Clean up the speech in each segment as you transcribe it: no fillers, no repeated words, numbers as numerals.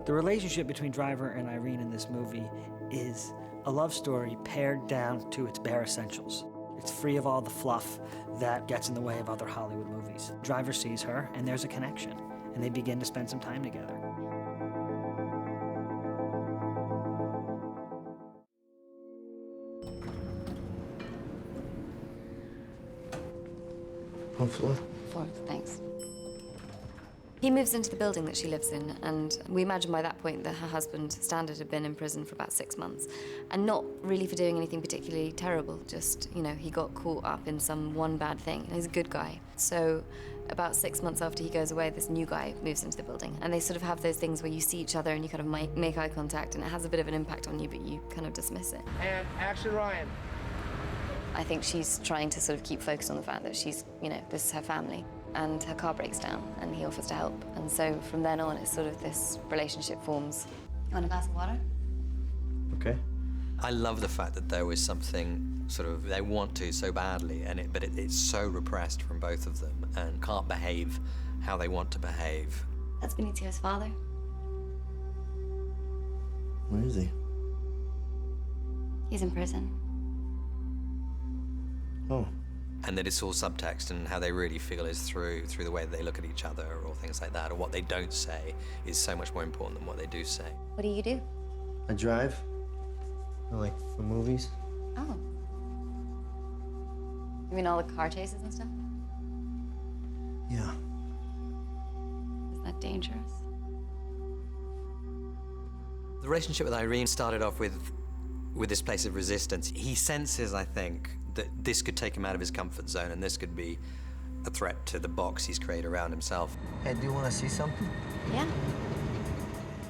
The relationship between Driver and Irene in this movie is a love story pared down to its bare essentials. It's free of all the fluff that gets in the way of other Hollywood movies. Driver sees her, and there's a connection, and they begin to spend some time together. What floor? Fourth, thanks. He moves into the building that she lives in, and we imagine by that point that her husband, Standard, had been in prison for about 6 months. And not really for doing anything particularly terrible, just, you know, he got caught up in some one bad thing, and he's a good guy. So about 6 months after he goes away, this new guy moves into the building. And they sort of have those things where you see each other and you kind of make eye contact, and it has a bit of an impact on you, but you kind of dismiss it. And action, Ryan. I think she's trying to sort of keep focused on the fact that she's, you know, this is her family. And her car breaks down, and he offers to help. And so from then on, it's sort of this relationship forms. You want a glass of water? Okay. I love the fact that there was something sort of they want to so badly, but it's so repressed from both of them and can't behave how they want to behave. That's Benitio's father. Where is he? He's in prison. Oh. And that it's all subtext, and how they really feel is through the way that they look at each other or things like that, or what they don't say is so much more important than what they do say. What do you do? I drive. I like for movies. Oh. You mean all the car chases and stuff? Yeah. Is that dangerous? The relationship with Irene started off with this place of resistance. He senses, I think, that this could take him out of his comfort zone, and this could be a threat to the box he's created around himself. Hey, do you want to see something? Yeah.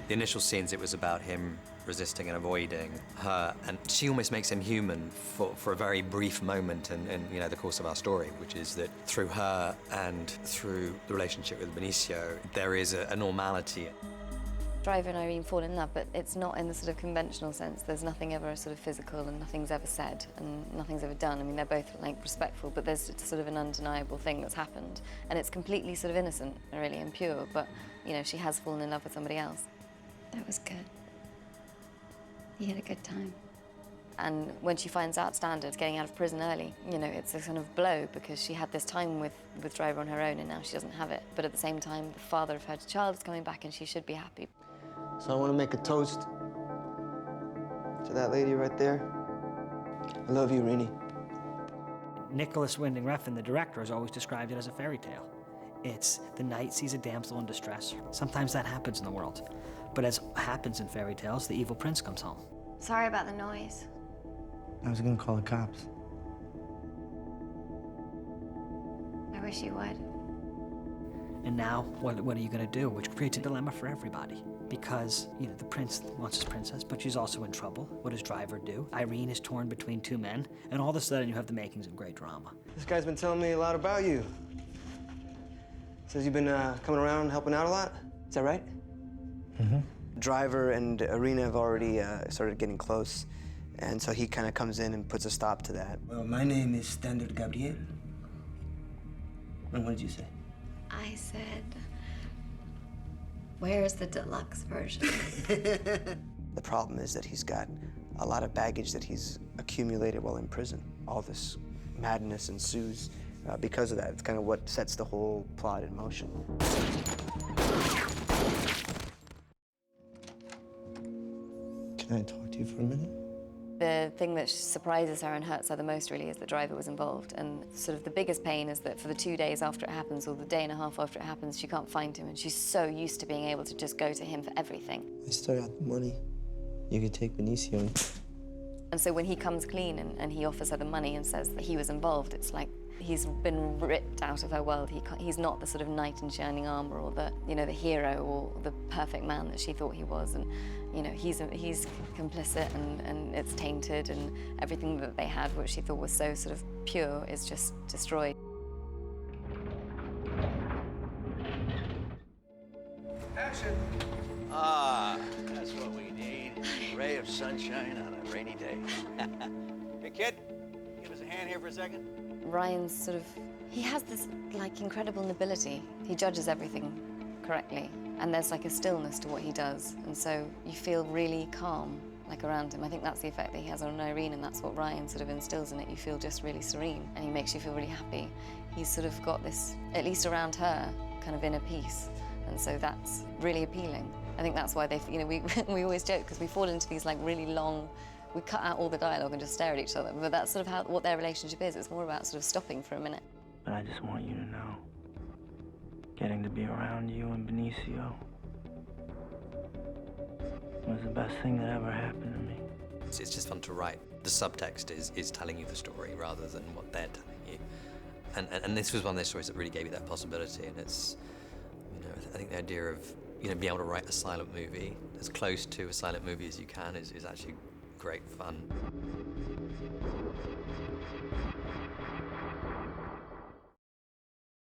The initial scenes, it was about him resisting and avoiding her, and she almost makes him human for a very brief moment in you know, the course of our story, which is that through her and through the relationship with Benicio, there is a normality. Driver and Irene fall in love, but it's not in the sort of conventional sense. There's nothing ever sort of physical, and nothing's ever said, and nothing's ever done. I mean, they're both, like, respectful, but there's sort of an undeniable thing that's happened. And it's completely sort of innocent, really, and pure, but, you know, she has fallen in love with somebody else. That was good. He had a good time. And when she finds out Standard's getting out of prison early, you know, it's a kind of blow, because she had this time with Driver on her own, and now she doesn't have it. But at the same time, the father of her child is coming back, and she should be happy. So I want to make a toast to that lady right there. I love you, Irene. Nicholas Winding Refn, the director, has always described it as a fairy tale. It's the knight sees a damsel in distress. Sometimes that happens in the world. But as happens in fairy tales, the evil prince comes home. Sorry about the noise. I was going to call the cops. I wish you would. And now, what are you going to do? Which creates a dilemma for everybody. Because, you know, the prince wants his princess, but she's also in trouble. What does Driver do? Irene is torn between two men, and all of a sudden you have the makings of great drama. This guy's been telling me a lot about you. Says you've been coming around and helping out a lot. Is that right? Mm-hmm. Driver and Irene have already started getting close, and so he kind of comes in and puts a stop to that. Well, my name is Standard Gabriel. And what did you say? I said, where's the deluxe version? The problem is that he's got a lot of baggage that he's accumulated while in prison. All this madness ensues because of that. It's kind of what sets the whole plot in motion. Can I talk to you for a minute? The thing that surprises her and hurts her the most, really, is that Driver was involved. And sort of the biggest pain is that for the 2 days after it happens, or the day and a half after it happens, she can't find him. And she's so used to being able to just go to him for everything. I still got the money. You could take Benicio. And so when he comes clean and he offers her the money and says that he was involved, it's like he's been ripped out of her world. He's not the sort of knight in shining armor, or the, you know, the hero or the perfect man that she thought he was. And, you know, he's complicit, and it's tainted, and everything that they had, which she thought was so sort of pure, is just destroyed. Action! Ah, that's what we need. A ray of sunshine on a rainy day. Hey, kid, give us a hand here for a second. Ryan's sort of, he has this, like, incredible nobility. He judges everything correctly. And there's like a stillness to what he does, and so you feel really calm, like around him. I think that's the effect that he has on Irene, and that's what Ryan sort of instills in it. You feel just really serene, and he makes you feel really happy. He's sort of got this, at least around her, kind of inner peace, and so that's really appealing. I think that's why we always joke, because we fall into these like really long, we cut out all the dialogue and just stare at each other, but that's sort of what their relationship is. It's more about sort of stopping for a minute. But I just want you to know, getting to be around you and Benicio was the best thing that ever happened to me. It's just fun to write. The subtext is telling you the story rather than what they're telling you. And this was one of those stories that really gave you that possibility, and it's, I think the idea of, being able to write a silent movie as close to a silent movie as you can is actually great fun.